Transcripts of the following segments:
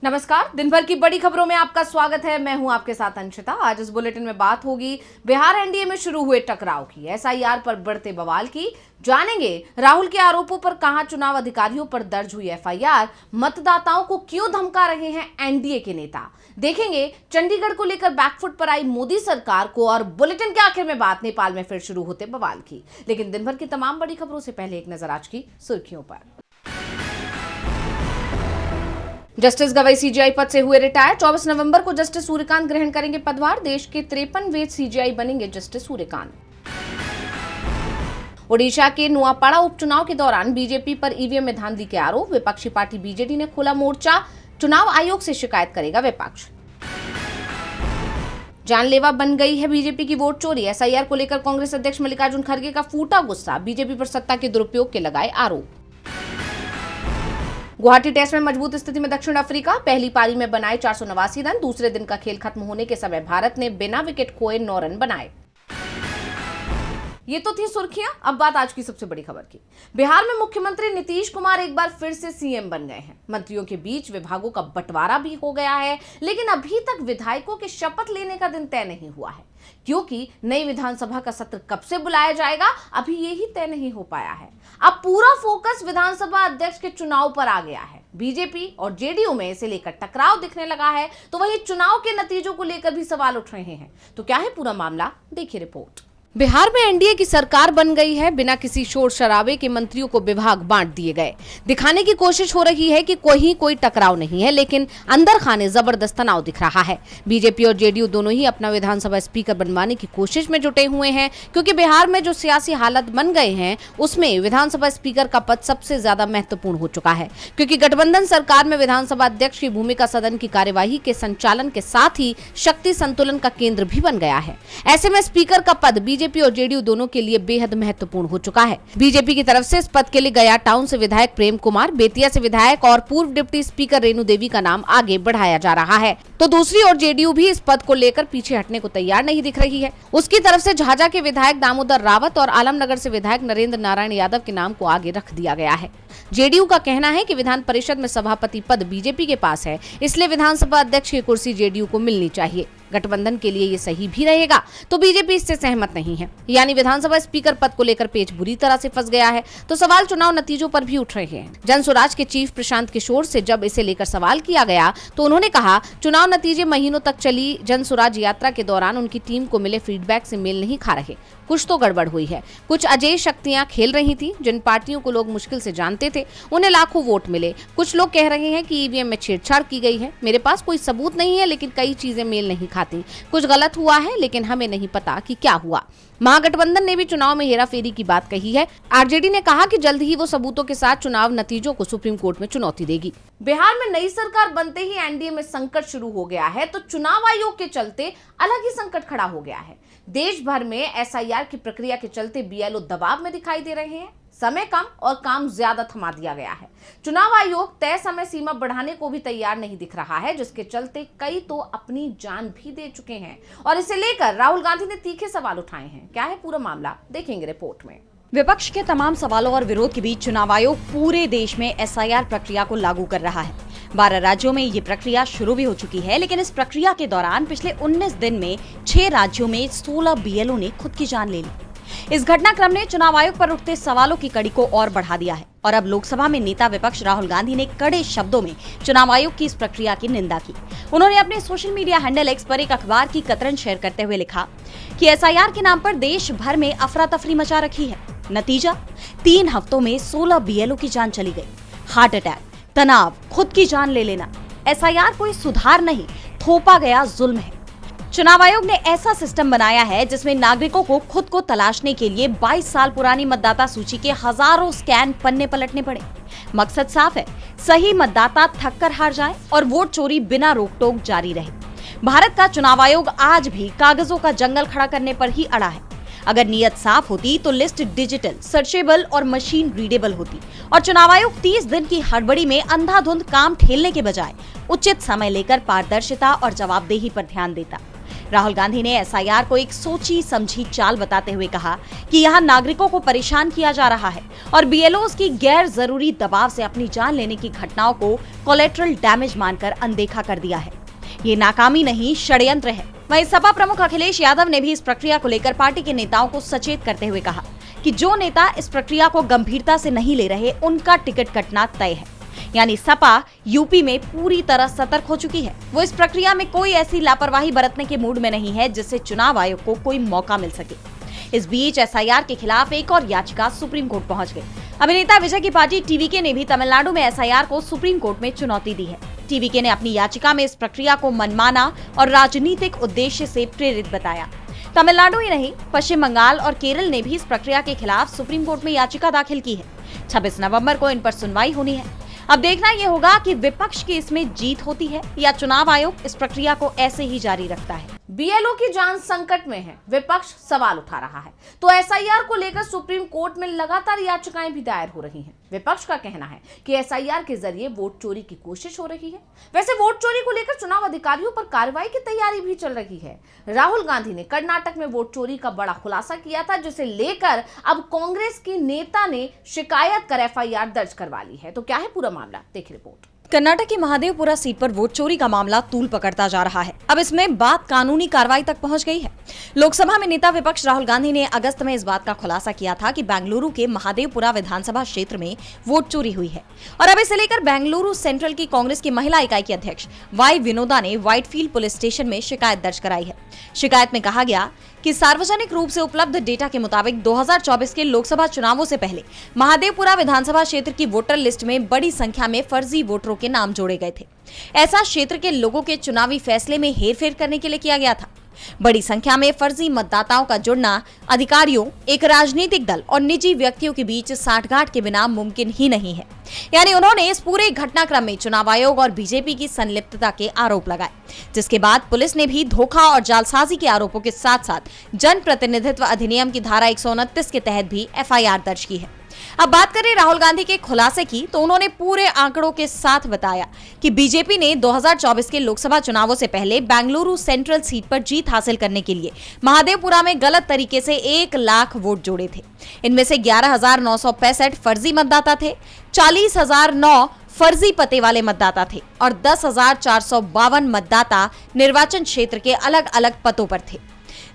नमस्कार, दिन भर की बड़ी खबरों में आपका स्वागत है। मैं हूं आपके साथ अंशिता। आज इस बुलेटिन में बात होगी बिहार एनडीए में शुरू हुए टकराव की, एसआईआर पर बढ़ते बवाल की, जानेंगे राहुल के आरोपों पर कहां चुनाव अधिकारियों पर दर्ज हुई एफआईआर, मतदाताओं को क्यों धमका रहे हैं एनडीए के नेता, देखेंगे चंडीगढ़ को लेकर बैकफुट पर आई मोदी सरकार को, और बुलेटिन के आखिर में बात नेपाल में फिर शुरू होते बवाल की। लेकिन दिन भर की तमाम बड़ी खबरों से पहले एक नजर आज की सुर्खियों पर। जस्टिस गवई सीजीआई पद से हुए रिटायर। 24 नवंबर को जस्टिस सूर्यकांत ग्रहण करेंगे पदभार। देश के 53वें सीजीआई बनेंगे जस्टिस सूर्यकांत। ओडिशा के नुआपाड़ा उपचुनाव के दौरान बीजेपी पर ईवीएम में धांधली के आरोप, विपक्षी पार्टी बीजेडी ने खोला मोर्चा, चुनाव आयोग से शिकायत करेगा विपक्ष। जानलेवा बन गई है बीजेपी की वोट चोरी, एसआईआर को लेकर कांग्रेस अध्यक्ष मल्लिकार्जुन खड़गे का फूटा गुस्सा, बीजेपी पर सत्ता के दुरुपयोग के लगाए आरोप। गुवाहाटी टेस्ट में मजबूत स्थिति में दक्षिण अफ्रीका, पहली पारी में बनाए 489 रन, दूसरे दिन का खेल खत्म होने के समय भारत ने बिना विकेट खोए 9 रन बनाए। ये तो थी सुर्खियां। अब बात आज की सबसे बड़ी खबर की। बिहार में मुख्यमंत्री नीतीश कुमार एक बार फिर से सीएम बन गए हैं। मंत्रियों के बीच विभागों का बंटवारा भी हो गया है, लेकिन अभी तक विधायकों के शपथ लेने का दिन तय नहीं हुआ है, क्योंकि नई विधानसभा का सत्र कब से बुलाया जाएगा अभी यही तय नहीं हो पाया है। अब पूरा फोकस विधानसभा अध्यक्ष के चुनाव पर आ गया है। बीजेपी और जेडीयू में इसे लेकर टकराव दिखने लगा है, तो वहीं चुनाव के नतीजों को लेकर भी सवाल उठ रहे हैं। तो क्या है पूरा मामला, देखिए रिपोर्ट। बिहार में एनडीए की सरकार बन गई है। बिना किसी शोर शराबे के मंत्रियों को विभाग बांट दिए गए। दिखाने की कोशिश हो रही है कि कोई टकराव नहीं है, लेकिन अंदर खाने जबरदस्त तनाव दिख रहा है। बीजेपी और जेडीयू दोनों ही अपना विधानसभा स्पीकर बनवाने की कोशिश में जुटे हुए हैं, क्योंकि बिहार में जो सियासी हालत बन गए हैं उसमें विधानसभा स्पीकर का पद सबसे ज्यादा महत्वपूर्ण हो चुका है, क्योंकि गठबंधन सरकार में विधानसभा अध्यक्ष की भूमिका सदन की कार्यवाही के संचालन के साथ ही शक्ति संतुलन का केंद्र भी बन गया है। ऐसे में स्पीकर का पद बीजेपी और जेडीयू दोनों के लिए बेहद महत्वपूर्ण हो चुका है। बीजेपी की तरफ से इस पद के लिए गया टाउन से विधायक प्रेम कुमार, बेतिया से विधायक और पूर्व डिप्टी स्पीकर रेणु देवी का नाम आगे बढ़ाया जा रहा है, तो दूसरी ओर जेडीयू भी इस पद को लेकर पीछे हटने को तैयार नहीं दिख रही है। उसकी तरफ से झाझा के विधायक दामोदर रावत और आलमनगर से विधायक नरेंद्र नारायण यादव के नाम को आगे रख दिया गया है। जेडीयू का कहना है कि विधान परिषद में सभापति पद बीजेपी के पास है, इसलिए विधानसभा अध्यक्ष की कुर्सी जेडीयू को मिलनी चाहिए। गठबंधन के लिए ये सही भी रहेगा, तो बीजेपी इससे सहमत नहीं है। यानी विधानसभा स्पीकर पद को लेकर पेच बुरी तरह से फंस गया है। तो सवाल चुनाव नतीजों पर भी उठ रहे हैं। जनसुराज के चीफ प्रशांत किशोर से जब इसे लेकर सवाल किया गया तो उन्होंने कहा, चुनाव नतीजे महीनों तक चली जनसुराज यात्रा के दौरान उनकी टीम को मिले फीडबैक से मेल नहीं खा रहे। कुछ तो गड़बड़ हुई है। कुछ अजय शक्तियां खेल रही थी। जिन पार्टियों को लोग मुश्किल से जानते थे उन्हें लाखों वोट मिले। कुछ लोग कह रहे हैं कि ईवीएम में छेड़छाड़ की गई है। मेरे पास कोई सबूत नहीं है, लेकिन कई चीजें मेल नहीं खाती। कुछ गलत हुआ है, लेकिन हमें नहीं पता कि क्या हुआ। महागठबंधन ने भी चुनाव में हेराफेरी की बात कही है। आरजेडी ने कहा कि जल्द ही वो सबूतों के साथ चुनाव नतीजों को सुप्रीम कोर्ट में चुनौती देगी। बिहार में नई सरकार बनते ही एनडीए में संकट शुरू हो गया है, तो चुनाव आयोग के चलते अलग ही संकट खड़ा हो गया है। देश भर में एसआईआर की प्रक्रिया के चलते बीएलओ दबाव में दिखाई दे रहे हैं। समय कम और काम ज्यादा थमा दिया गया है। चुनाव आयोग तय समय सीमा बढ़ाने को भी तैयार नहीं दिख रहा है, जिसके चलते कई तो अपनी जान भी दे चुके हैं, और इसे लेकर राहुल गांधी ने तीखे सवाल उठाए हैं। क्या है पूरा मामला, देखेंगे रिपोर्ट में। विपक्ष के तमाम सवालों और विरोध के बीच चुनाव आयोग पूरे देश में एसआईआर प्रक्रिया को लागू कर रहा है। 12 राज्यों में ये प्रक्रिया शुरू भी हो चुकी है, लेकिन इस प्रक्रिया के दौरान पिछले 19 दिन में 6 राज्यों में 16 बीएलओ ने खुद की जान ले ली। इस घटनाक्रम ने चुनाव आयोग पर उठते सवालों की कड़ी को और बढ़ा दिया है, और अब लोकसभा में नेता विपक्ष राहुल गांधी ने कड़े शब्दों में चुनाव आयोग की इस प्रक्रिया की निंदा की। उन्होंने अपने सोशल मीडिया हैंडल एक्स पर एक अखबार की कतरन शेयर करते हुए लिखा कि एसआईआर के नाम पर देश भर में अफरा तफरी मचा रखी है। नतीजा, 3 हफ्तों में 16 बीएलओ की जान चली गई। हार्ट अटैक, तनाव, खुद की जान ले लेना। एसआईआर कोई सुधार नहीं, थोपा गया जुल्म है। चुनाव आयोग ने ऐसा सिस्टम बनाया है जिसमें नागरिकों को खुद को तलाशने के लिए 22 साल पुरानी मतदाता सूची के हजारों स्कैन पन्ने पलटने पड़े। मकसद साफ है, सही मतदाता थक कर हार जाए और वोट चोरी बिना रोक टोक जारी रहे। भारत का चुनाव आयोग आज भी कागजों का जंगल खड़ा करने पर ही अड़ा है। अगर नीयत साफ होती तो लिस्ट डिजिटल, सर्चेबल और मशीन रीडेबल होती, और चुनाव आयोग 30 दिन की हड़बड़ी में अंधाधुंध काम ठेलने के बजाय उचित समय लेकर पारदर्शिता और जवाबदेही पर ध्यान देता। राहुल गांधी ने एसआईआर को एक सोची समझी चाल बताते हुए कहा कि यहाँ नागरिकों को परेशान किया जा रहा है और बीएलओज की गैर जरूरी दबाव से अपनी जान लेने की घटनाओं को कोलेटरल डैमेज मानकर अनदेखा कर दिया है। ये नाकामी नहीं, षड्यंत्र है। वहीं सपा प्रमुख अखिलेश यादव ने भी इस प्रक्रिया को लेकर पार्टी के नेताओं को सचेत करते हुए कहा कि जो नेता इस प्रक्रिया को गंभीरता से नहीं ले रहे, उनका टिकट कटना तय है। यानी सपा यूपी में पूरी तरह सतर्क हो चुकी है। वो इस प्रक्रिया में कोई ऐसी लापरवाही बरतने के मूड में नहीं है जिससे चुनाव आयोग को कोई मौका मिल सके। इस बीच एसआईआर के खिलाफ एक और याचिका सुप्रीम कोर्ट पहुंच गई। अभिनेता विजय की पार्टी टीवीके ने भी तमिलनाडु में एसआईआर को सुप्रीम कोर्ट में चुनौती दी है। टीवीके ने अपनी याचिका में इस प्रक्रिया को मनमाना और राजनीतिक उद्देश्य से प्रेरित बताया। तमिलनाडु ही नहीं, पश्चिम बंगाल और केरल ने भी इस प्रक्रिया के खिलाफ सुप्रीम कोर्ट में याचिका दाखिल की है। 26 नवंबर को इन पर सुनवाई होनी है। अब देखना ये होगा कि विपक्ष की इसमें जीत होती है या चुनाव आयोग इस प्रक्रिया को ऐसे ही जारी रखता है। बीएलओ की जान संकट में है, विपक्ष सवाल उठा रहा है तो एसआईआर को लेकर सुप्रीम कोर्ट में लगातार याचिकाएं भी दायर हो रही हैं। विपक्ष का कहना है कि एसआईआर के जरिए वोट चोरी की कोशिश हो रही है। वैसे वोट चोरी को लेकर चुनाव अधिकारियों पर कार्रवाई की तैयारी भी चल रही है। राहुल गांधी ने कर्नाटक में वोट चोरी का बड़ा खुलासा किया था, जिसे लेकर अब कांग्रेस की नेता ने शिकायत कर एफआईआर दर्ज करवा ली है। तो क्या है पूरा मामला, देखिए रिपोर्ट। कर्नाटक की महादेवपुरा सीट पर वोट चोरी का मामला तूल पकड़ता जा रहा है। अब इसमें बात कानूनी कार्रवाई तक पहुंच गई है। लोकसभा में नेता विपक्ष राहुल गांधी ने अगस्त में इस बात का खुलासा किया था कि बेंगलुरु के महादेवपुरा विधानसभा क्षेत्र में वोट चोरी हुई है और अब इसे लेकर बेंगलुरु सेंट्रल की कांग्रेस की महिला इकाई की अध्यक्ष वाई विनोदा ने व्हाइटफील्ड पुलिस स्टेशन में शिकायत दर्ज कराई है। शिकायत में कहा गया कि सार्वजनिक रूप से उपलब्ध डेटा के मुताबिक 2024 के लोकसभा चुनावों से पहले महादेवपुरा विधानसभा क्षेत्र की वोटर लिस्ट में बड़ी संख्या में फर्जी वोटरों के नाम जोड़े गए थे। ऐसा क्षेत्र के लोगों के चुनावी फैसले में हेरफेर करने के लिए किया गया था। बड़ी संख्या में फर्जी मतदाताओं का जुड़ना अधिकारियों, एक राजनीतिक दल और निजी व्यक्तियों के बीच साठगांठ के बिना मुमकिन ही नहीं है। यानी उन्होंने इस पूरे घटनाक्रम में चुनाव आयोग और बीजेपी की संलिप्तता के आरोप लगाए, जिसके बाद पुलिस ने भी धोखा और जालसाजी के आरोपों के साथ साथ जनप्रतिनिधित्व अधिनियम की धारा 129 के तहत भी एफआईआर दर्ज की है। अब बात करें राहुल गांधी के खुलासे की, तो उन्होंने पूरे आंकड़ों के साथ बताया कि बीजेपी ने 2024 के लोकसभा चुनावों से पहले बेंगलुरु सेंट्रल सीट पर जीत हासिल करने के लिए महादेवपुरा में गलत तरीके से 1 लाख वोट जोड़े थे। इनमें से 11,965 फर्जी मतदाता थे, 40,009 फर्जी पते वाले मतदाता थे और 10,452 मतदाता निर्वाचन क्षेत्र के अलग अलग पतों पर थे।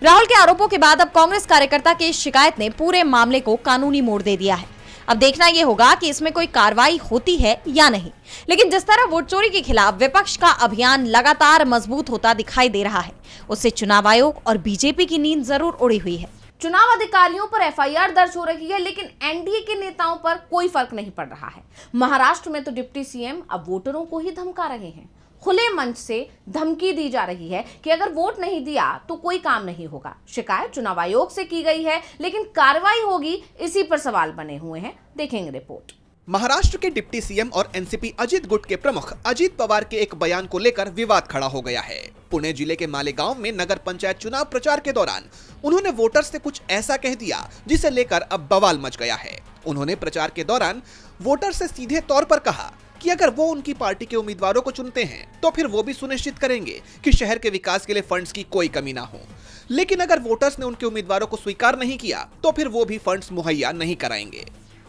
राहुल के आरोपों के बाद अब कांग्रेस कार्यकर्ता की शिकायत ने पूरे मामले को कानूनी मोड़ दे दिया है। अब देखना यह होगा कि इसमें कोई कार्रवाई होती है या नहीं। लेकिन जिस तरह वोट चोरी के खिलाफ विपक्ष का अभियान लगातार मजबूत होता दिखाई दे रहा है, उससे चुनाव आयोग और बीजेपी की नींद जरूर उड़ी हुई है। चुनाव अधिकारियों पर एफआईआर दर्ज हो रही है, लेकिन एनडीए के नेताओं पर कोई फर्क नहीं पड़ रहा है। महाराष्ट्र में तो डिप्टी सीएम अब वोटरों को ही धमका रहे हैं। खुले मंच से धमकी दी जा रही है कि अगर वोट नहीं दिया तो कोई काम नहीं होगा। शिकायत चुनाव आयोग से की गई है, लेकिन कार्रवाई होगी, इसी पर सवाल बने हुए हैं। देखेंगे रिपोर्ट। महाराष्ट्र के डिप्टी सीएम और एनसीपी अजित गुट के प्रमुख अजित पवार के एक बयान को लेकर विवाद खड़ा हो गया है। पुणे जिले के मालेगांव में नगर पंचायत चुनाव प्रचार के दौरान उन्होंने वोटर्स से कुछ ऐसा कह दिया जिसे लेकर अब बवाल मच गया है। उन्होंने प्रचार के दौरान वोटर से सीधे तौर पर कहा कि अगर वो उनकी पार्टी के उम्मीदवारों को चुनते हैं तो फिर वो भी सुनिश्चित करेंगे कि शहर के विकास के लिए फंड्स की कोई कमी ना हो, लेकिन अगर वोटर्स ने उनके उम्मीदवारों को स्वीकार नहीं किया तो फिर वो भी फंड्स मुहैया नहीं कराएंगे।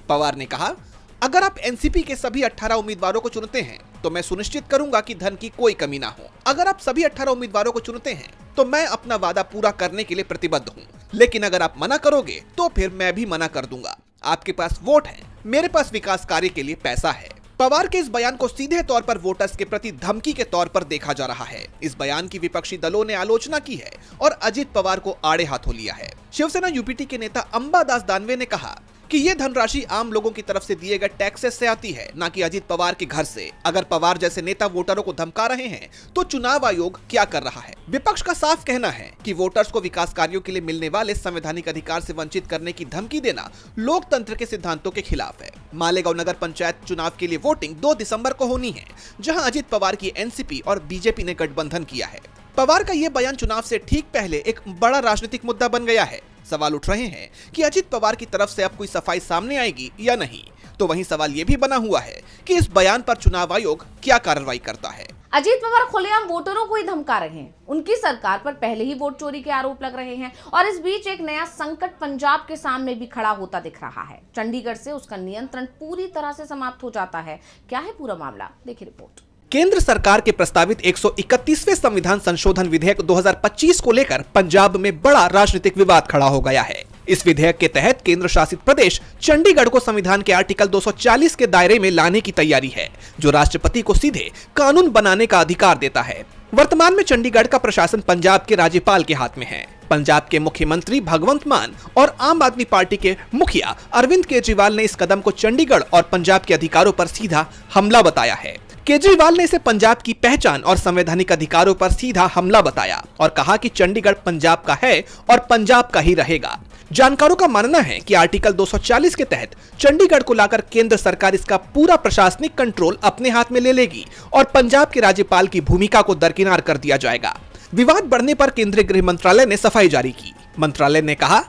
पवार ने कहा, अगर आप एनसीपी के सभी 18 उम्मीदवारों को चुनते हैं तो मैं सुनिश्चित करूंगा कि धन की कोई कमी ना हो। अगर आप सभी 18 उम्मीदवारों को चुनते हैं तो मैं अपना वादा पूरा करने के लिए प्रतिबद्ध हूं, लेकिन अगर आप मना करोगे तो फिर मैं भी मना कर दूंगा। आपके पास वोट है, मेरे पास विकास कार्य के लिए पैसा है। पवार के इस बयान को सीधे तौर पर वोटर्स के प्रति धमकी के तौर पर देखा जा रहा है। इस बयान की विपक्षी दलों ने आलोचना की है और अजित पवार को आड़े हाथों लिया है। शिवसेना यूपीटी के नेता अंबादास दानवे ने कहा कि ये धनराशि आम लोगों की तरफ से दिए गए टैक्सेस से आती है, न कि अजित पवार के घर से। अगर पवार जैसे नेता वोटरों को धमका रहे हैं तो चुनाव आयोग क्या कर रहा है? विपक्ष का साफ कहना है कि वोटर्स को विकास कार्यों के लिए मिलने वाले संवैधानिक अधिकार से वंचित करने की धमकी देना लोकतंत्र के सिद्धांतों के खिलाफ है। मालेगांव नगर पंचायत चुनाव के लिए वोटिंग 2 दिसंबर को होनी है, जहां अजित पवार की एनसीपी और बीजेपी ने गठबंधन किया है। पवार का ये बयान चुनाव से ठीक पहले एक बड़ा राजनीतिक मुद्दा बन गया है। सवाल उठ रहे हैं कि अजित पवार की तरफ से अब कोई सफाई सामने आएगी या नहीं। तो वहीं सवाल ये भी बना हुआ है कि इस बयान पर चुनाव आयोग क्या कार्रवाई करता है। अजीत पवार खुलेआम वोटरों को ही धमका रहे हैं। उनकी सरकार पर पहले ही वोट चोरी के आरोप लग रहे हैं और इस बीच एक नया संकट पंजाब के सामने भी खड़ा होता दिख रहा है। चंडीगढ़ से उसका नियंत्रण पूरी तरह से समाप्त हो जाता है। क्या है पूरा मामला, देखिए रिपोर्ट। केंद्र सरकार के प्रस्तावित 131वें संविधान संशोधन विधेयक 2025 को लेकर पंजाब में बड़ा राजनीतिक विवाद खड़ा हो गया है। इस विधेयक के तहत केंद्र शासित प्रदेश चंडीगढ़ को संविधान के आर्टिकल 240 के दायरे में लाने की तैयारी है, जो राष्ट्रपति को सीधे कानून बनाने का अधिकार देता है। वर्तमान में चंडीगढ़ का प्रशासन पंजाब के राज्यपाल के हाथ में है। पंजाब के मुख्यमंत्री भगवंत मान और आम आदमी पार्टी के मुखिया अरविंद केजरीवाल ने इस कदम को चंडीगढ़ और पंजाब के अधिकारों पर सीधा हमला बताया है। केजरीवाल ने इसे पंजाब की पहचान और संवैधानिक अधिकारों पर सीधा हमला बताया और कहा कि चंडीगढ़ पंजाब का है और पंजाब का ही रहेगा। जानकारों का मानना है कि आर्टिकल 240 के तहत चंडीगढ़ को लाकर केंद्र सरकार इसका पूरा प्रशासनिक कंट्रोल अपने हाथ में ले लेगी और पंजाब के राज्यपाल की भूमिका को दरकिनार कर दिया जाएगा। विवाद बढ़ने पर केंद्रीय गृह मंत्रालय ने सफाई जारी की। मंत्रालय ने कहा,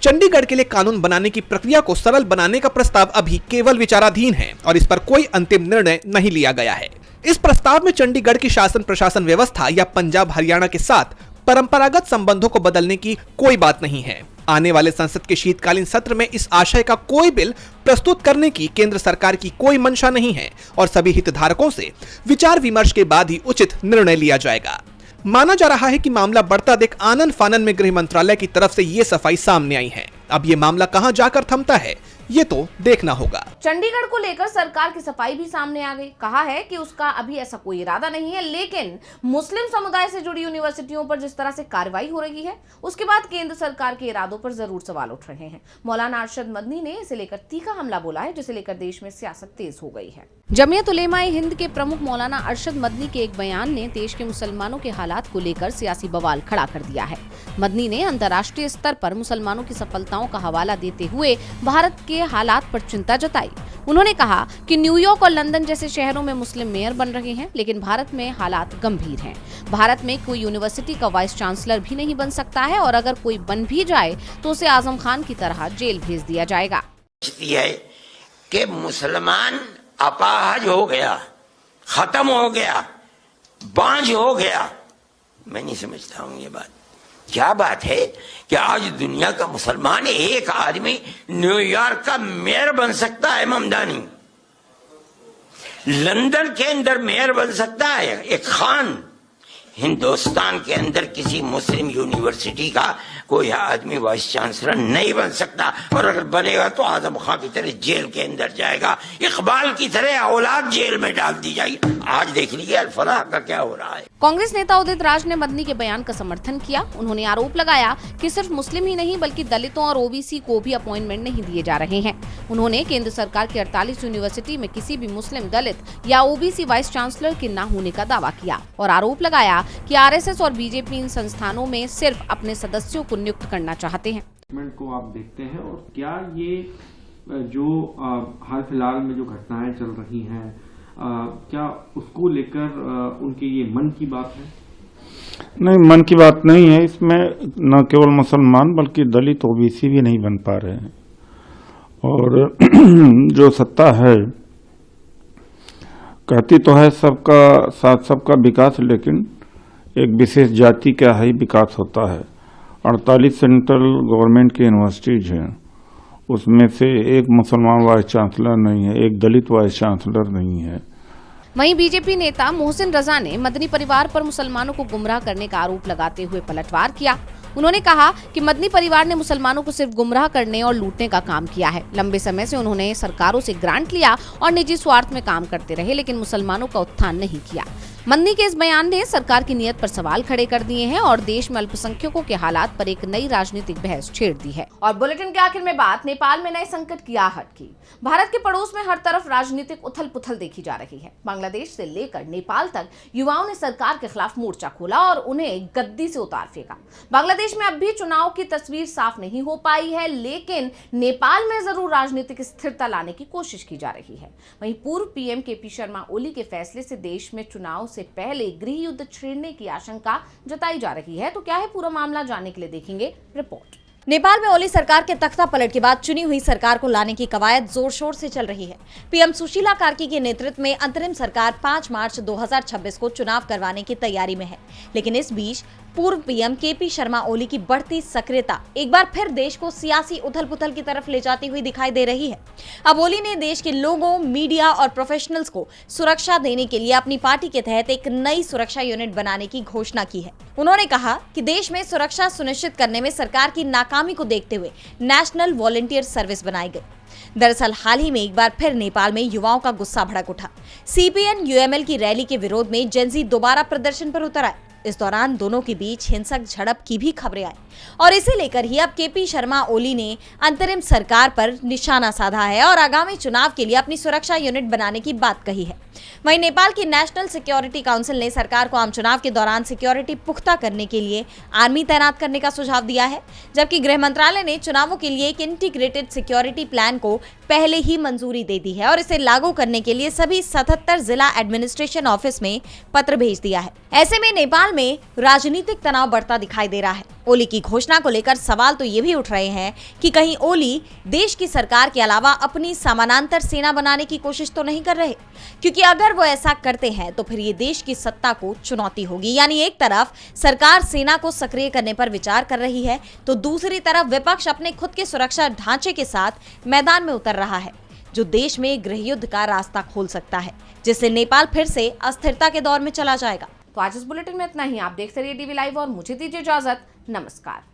चंडीगढ़ के लिए कानून बनाने की प्रक्रिया को सरल बनाने का प्रस्ताव अभी केवल विचाराधीन है और इस पर कोई अंतिम निर्णय नहीं लिया गया है। इस प्रस्ताव में चंडीगढ़ की शासन प्रशासन व्यवस्था या पंजाब हरियाणा के साथ परंपरागत संबंधों को बदलने की कोई बात नहीं है। आने वाले संसद के शीतकालीन सत्र में इस आशय का कोई बिल प्रस्तुत करने की केंद्र सरकार की कोई मंशा नहीं है और सभी हितधारकों से विचार विमर्श के बाद ही उचित निर्णय लिया जाएगा। माना जा रहा है कि मामला बढ़ता देख आनन फानन में गृह मंत्रालय की तरफ से ये सफाई सामने आई है। अब ये मामला कहां जाकर थमता है, ये तो देखना होगा। चंडीगढ़ को लेकर सरकार की सफाई भी सामने आ गई। कहा है कि उसका अभी ऐसा कोई इरादा नहीं है, लेकिन मुस्लिम समुदाय से जुड़ी यूनिवर्सिटियों पर जिस तरह से कार्रवाई हो रही है, उसके बाद केंद्र सरकार के इरादों पर जरूर सवाल उठ रहे हैं। मौलाना अरशद मदनी ने इसे लेकर तीखा हमला बोला है, जिसे लेकर देश में सियासत तेज हो गई है। जमीयत उलेमा ए हिंद के प्रमुख मौलाना अरशद मदनी के एक बयान ने देश के मुसलमानों के हालात को लेकर सियासी बवाल खड़ा कर दिया है। मदनी ने अंतर्राष्ट्रीय स्तर पर मुसलमानों की सफलताओं का हवाला देते हुए भारत के हालात पर चिंता जताई। उन्होंने कहा कि न्यूयॉर्क और लंदन जैसे शहरों में मुस्लिम मेयर बन रहे हैं, लेकिन भारत में हालात गंभीर हैं। भारत में कोई यूनिवर्सिटी का वाइस चांसलर भी नहीं बन सकता है और अगर कोई बन भी जाए तो उसे आजम खान की तरह जेल भेज दिया जाएगा। कि मुसलमान अपाहज हो गया, खत्म हो गया, बांझ हो गया। मैं नहीं समझता हूं ये बात। क्या बात है कि आज दुनिया का मुसलमान एक आदमी न्यूयॉर्क का मेयर बन सकता है, ममदानी लंदन के अंदर मेयर बन सकता है, एक खान हिंदुस्तान के अंदर किसी मुस्लिम यूनिवर्सिटी का कोई आदमी वाइस चांसलर नहीं बन सकता और अगर बनेगा तो आजम खान की तरह जेल के अंदर जाएगा, इकबाल की तरह औलाद जेल में डाल दी जाएगी। आज देख लीजिए अल-फलाह का क्या हो रहा है। कांग्रेस नेता उदित राज ने मदनी के बयान का समर्थन किया। उन्होंने आरोप लगाया कि सिर्फ मुस्लिम ही नहीं बल्कि दलितों और ओबीसी को भी अपॉइंटमेंट नहीं दिए जा रहे हैं। उन्होंने केंद्र सरकार की 48 यूनिवर्सिटी में किसी भी मुस्लिम, दलित या ओबीसी वाइस चांसलर के न होने का दावा किया और आरोप लगाया कि आरएसएस और बीजेपी इन संस्थानों में सिर्फ अपने सदस्यों को नियुक्त करना चाहते हैं। को आप देखते हैं और क्या ये जो हाल फिलहाल में जो घटनाएं चल रही हैं, क्या उसको लेकर उनके ये मन की बात है? नहीं, मन की बात नहीं है। इसमें न केवल मुसलमान बल्कि दलित ओबीसी भी नहीं बन पा रहे हैं और जो सत्ता है कहती तो है सबका साथ सबका विकास, लेकिन एक विशेष जाति का ही विकास होता है। 48 सेंट्रल गवर्नमेंट की यूनिवर्सिटीज हैं, उसमें से एक मुसलमान वाइस चांसलर नहीं है, एक दलित वाइस चांसलर नहीं है। वहीं बीजेपी नेता मोहसिन रजा ने मदनी परिवार पर मुसलमानों को गुमराह करने का आरोप लगाते हुए पलटवार किया। उन्होंने कहा कि मदनी परिवार ने मुसलमानों को सिर्फ गुमराह करने और लूटने का काम किया है। लंबे समय से उन्होंने सरकारों से ग्रांट लिया और निजी स्वार्थ में काम करते रहे, लेकिन मुसलमानों का उत्थान नहीं किया। मदनी के इस बयान ने सरकार की नीयत पर सवाल खड़े कर दिए हैं और देश में अल्पसंख्यकों के हालात पर एक नई राजनीतिक बहस छेड़ दी है। और बुलेटिन के आखिर में बात नेपाल में नए संकट की आहट की। भारत के पड़ोस में हर तरफ राजनीतिक उथल पुथल देखी जा रही है। बांग्लादेश से लेकर नेपाल तक युवाओं ने सरकार के खिलाफ मोर्चा खोला और उन्हें गद्दी से उतार फेंका। बांग्लादेश में अब भी चुनाव की तस्वीर साफ नहीं हो पाई है, लेकिन नेपाल में जरूर राजनीतिक स्थिरता लाने की कोशिश की जा रही है। वहीं पूर्व पीएम केपी शर्मा ओली के फैसले से देश में चुनाव से पहले गृह युद्ध छेड़ने की आशंका जताई जा रही है। तो क्या है पूरा मामला, जानने के लिए देखेंगे रिपोर्ट। नेपाल में ओली सरकार के तख्ता पलट के बाद चुनी हुई सरकार को लाने की कवायद जोर शोर से चल रही है। पीएम सुशीला कार्की के नेतृत्व में अंतरिम सरकार 5 मार्च 2026 को चुनाव करवाने की तैयारी में है, लेकिन इस बीच पूर्व पीएम केपी शर्मा ओली की बढ़ती सक्रियता एक बार फिर देश को सियासी उथल-पुथल की तरफ ले जाती हुई दिखाई दे रही है। अब ओली ने देश के लोगों, मीडिया और प्रोफेशनल्स को सुरक्षा देने के लिए अपनी पार्टी के तहत एक नई सुरक्षा यूनिट बनाने की घोषणा की है। उन्होंने कहा कि देश में सुरक्षा सुनिश्चित करने में सरकार की नाकामी को देखते हुए नेशनल वॉलंटियर सर्विस बनाई गई। दरअसल हाल ही में एक बार फिर नेपाल में युवाओं का गुस्सा भड़क उठा। सीपीएन यूएमएल की रैली के विरोध में जेनजी दोबारा प्रदर्शन पर उतर आए। इस दौरान दोनों के बीच हिंसक झड़प की भी खबरें आई और इसे लेकर ही अब केपी शर्मा ओली ने अंतरिम सरकार पर निशाना साधा है और आगामी चुनाव के लिए अपनी सुरक्षा यूनिट बनाने की बात कही है। वहीं नेपाल की नेशनल सिक्योरिटी काउंसिल ने सरकार को आम चुनाव के दौरान सिक्योरिटी पुख्ता करने के लिए आर्मी तैनात करने का सुझाव दिया है, जबकि गृह मंत्रालय ने चुनावों के लिए एक इंटीग्रेटेड सिक्योरिटी प्लान को पहले ही मंजूरी दे दी है और इसे लागू करने के लिए सभी 77 जिला एडमिनिस्ट्रेशन ऑफिस में पत्र भेज दिया है। ऐसे में नेपाल में राजनीतिक तनाव बढ़ता दिखाई दे रहा है। ओली की घोषणा को लेकर सवाल तो ये भी उठ रहे हैं कि कहीं ओली देश की सरकार के अलावा अपनी समानांतर सेना बनाने की कोशिश तो नहीं कर रहे, क्योंकि अगर वो ऐसा करते हैं तो फिर ये देश की सत्ता को चुनौती होगी। यानी एक तरफ सरकार सेना को सक्रिय करने पर विचार कर रही है तो दूसरी तरफ विपक्ष अपने खुद के सुरक्षा ढांचे के साथ मैदान में उतर रहा है, जो देश में गृहयुद्ध का रास्ता खोल सकता है, जिससे नेपाल फिर से अस्थिरता के दौर में चला जाएगा। तो आज इस बुलेटिन में इतना ही। आप देखते रहिए डीवी लाइव और मुझे दीजिए इजाजत। नमस्कार।